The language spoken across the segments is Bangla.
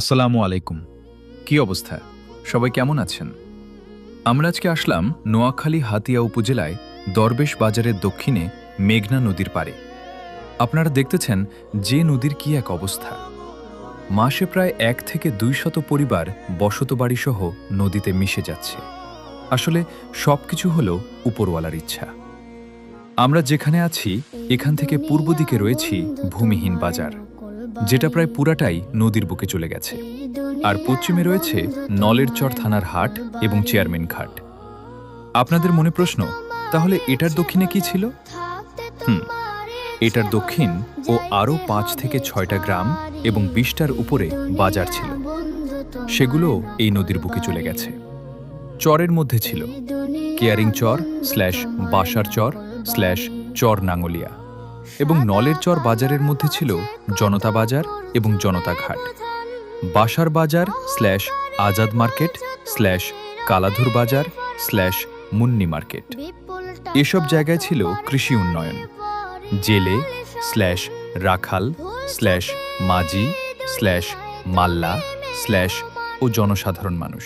আসসালামু আলাইকুম। কি অবস্থা? সবাই কেমন আছেন? আমরা আজকে আসলাম নোয়াখালী হাতিয়া উপজেলায় দরবেশ বাজারের দক্ষিণে মেঘনা নদীর পাড়ে। আপনারা দেখতেছেন যে নদীর কি এক অবস্থা। মাসে প্রায় 1 থেকে 200 পরিবার বসতবাড়িসহ নদীতে মিশে যাচ্ছে। আসলে সবকিছু হলো উপরওয়ালার ইচ্ছা। আমরা যেখানে আছি এখান থেকে পূর্ব দিকে রয়েছি ভূমিহীন বাজার, যেটা প্রায় পুরাটাই নদীর বুকে চলে গেছে। আর পশ্চিমে রয়েছে নলেরচর থানার হাট এবং চেয়ারম্যান ঘাট। আপনাদের মনে প্রশ্ন, তাহলে এটার দক্ষিণে কি ছিল? এটার দক্ষিণ ও আরও 5 থেকে 6টা গ্রাম এবং 20টার উপরে বাজার ছিল। সেগুলো এই নদীর বুকে চলে গেছে। চরের মধ্যে ছিল কেয়ারিং চর / বাসার চর / চর নাঙ্গলিয়া, এবং নলের চর বাজারের মধ্যে ছিল জনতা বাজার এবং জনতা ঘাট। বাসার বাজার / আজাদ মার্কেট / কালাধুর বাজার / মুন্নি মার্কেট। এসব জায়গায় ছিল কৃষি উন্নয়ন, জেলে /রাখাল /মাঝি /মাল্লা / ও জনসাধারণ মানুষ।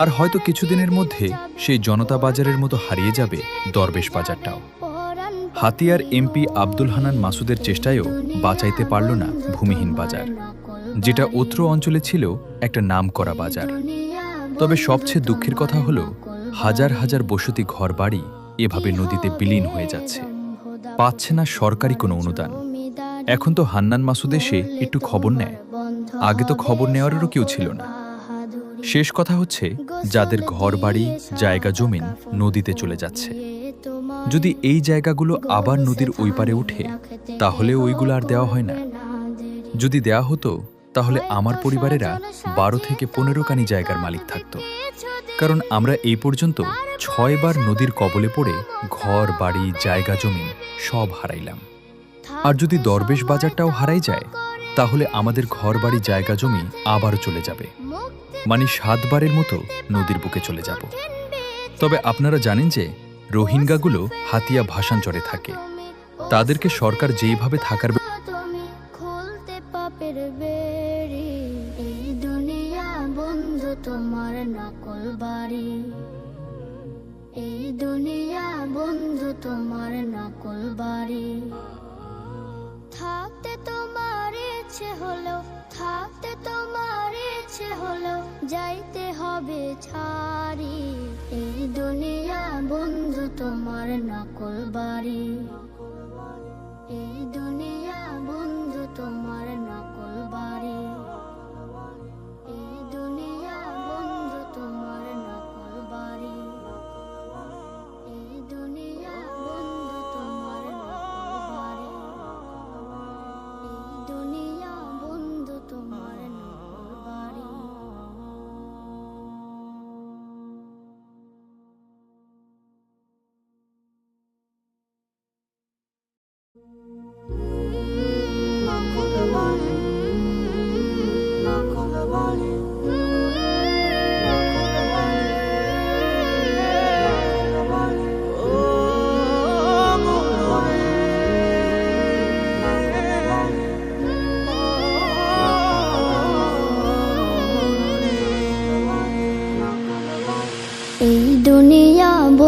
আর হয়তো কিছুদিনের মধ্যে সেই জনতা বাজারের মতো হারিয়ে যাবে দরবেশ বাজারটাও। হাতিয়ার এমপি আব্দুল হান্নান মাসুদের চেষ্টায়ও বাঁচাইতে পারল না ভূমিহীন বাজার, যেটা অত্র অঞ্চলে ছিল একটা নামকরা বাজার। তবে সবচেয়ে দুঃখের কথা হলো হাজার হাজার বসতি ঘরবাড়ি এভাবে নদীতে বিলীন হয়ে যাচ্ছে, পাচ্ছে না সরকারি কোনো অনুদান। এখন তো হান্নান মাসুদ এসে একটু খবর নেয়, আগে তো খবর নেওয়ারও কেউ ছিল না। শেষ কথা হচ্ছে, যাদের ঘরবাড়ি জায়গা জমিন নদীতে চলে যাচ্ছে। যদি এই জায়গাগুলো আবার নদীর ওই পারে উঠে, তাহলে ওইগুলো আর দেওয়া হয় না। যদি দেওয়া হতো তাহলে আমার পরিবারেরা 12 থেকে 15 কানি জায়গার মালিক থাকত। কারণ আমরা এই পর্যন্ত 6 বার নদীর কবলে পড়ে ঘর বাড়ি জায়গা জমিন সব হারাইলাম। আর যদি দরবেশ বাজারটাও হারাই যায়, তাহলে আমাদের ঘর বাড়ি জায়গা জমি আবারও চলে যাবে, মানে 7 বারের মতো নদীর বুকে চলে যাব। তবে আপনারা জানেন যে রোহিঙ্গাগুলো হাতিয়া ভাষাঞ্চরে থাকে। তাদেরকে সরকার যেইভাবে থাকার তোমার নকল বাড়ি, এই দুনিয়া বন্ধু তোমার নকল বাড়ি। থাকতে তোমার ইচ্ছে হলো, থাকতে তোমার ইচ্ছে হলো, যাইতে হবে ছাড়ি। এই দুনিয়া বন্ধু তোমার নকল বাড়ি, এই দুনিয়া বন্ধু তোমার নকল বাড়ি। এই দুনিয়া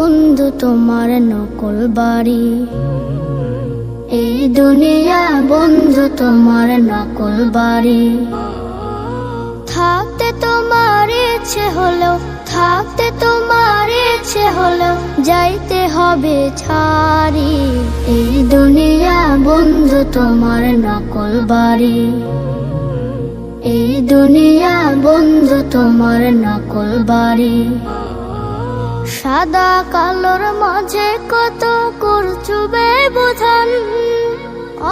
বন্ধু তোমার নকল বাড়ি, এই দুনিয়া বন্ধু তোমার নকল বাড়ি। থাকতে তোমার ইচ্ছে হলো, থাকতে তোমার ইচ্ছে হলো, যাইতে হবে ছাড়ি। এই দুনিয়া বন্ধু তোমার নকল বাড়ি, এই দুনিয়া বন্ধু তোমার নকল বাড়ি। সাদা কালোর মাঝে কত করছো ব্যবধান,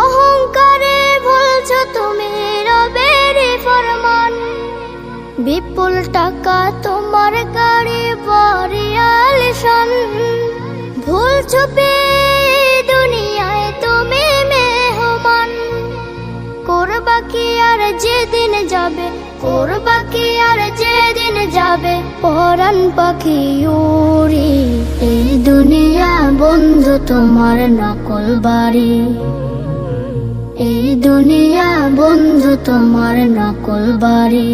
অহংকারে বলছো তুমি রবের ফরমান। বিপুল টাকা তোমার গাড়ি বাড়ি আলিশান, ভুলছো দুনিয়ায় তুমি মেহমান। করবা কি আর যেদিন যাবে, করবা কি আর যেদিন যাবে, পরাণ পাখি উড়ি। এই দুনিয়া বন্ধু তোমার নকল বাড়ি, এই দুনিয়া বন্ধু তোমার নকল বাড়ি।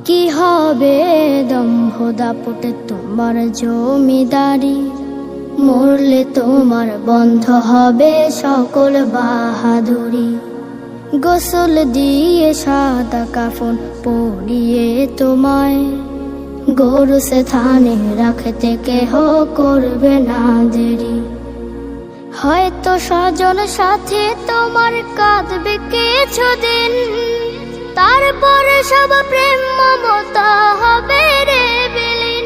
কি হবে দম্ভ দাপটে তোমার জমিদারি, মরলে তোমার বন্ধ হবে সকল বাহাদুরি। গোসল দিয়ে সাদা কাফন পরিয়ে তোমায়, গরু সে থানে রাখতে কেহ করবে না দেরি। হয়তো স্বজন সাথে তোমার কাঁদবে কিছুদিন, তারপরে সব প্রেম মমতা হবে রে বিলীন।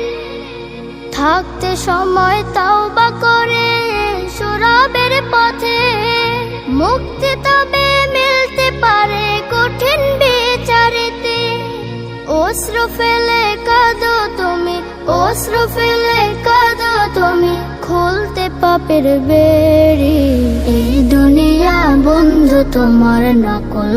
থাকতে সময় তওবা করে সরাবের পথে, মুক্তি তবে মিলতে পারে কঠিন বিচারেতে। অশ্রু ফেলে কাঁদো তুমি, অশ্রু ফেলে কাঁদো তুমি, খুলতে পাপের বেড়ি। এই দুনিয়া বন্ধু তোমার নকল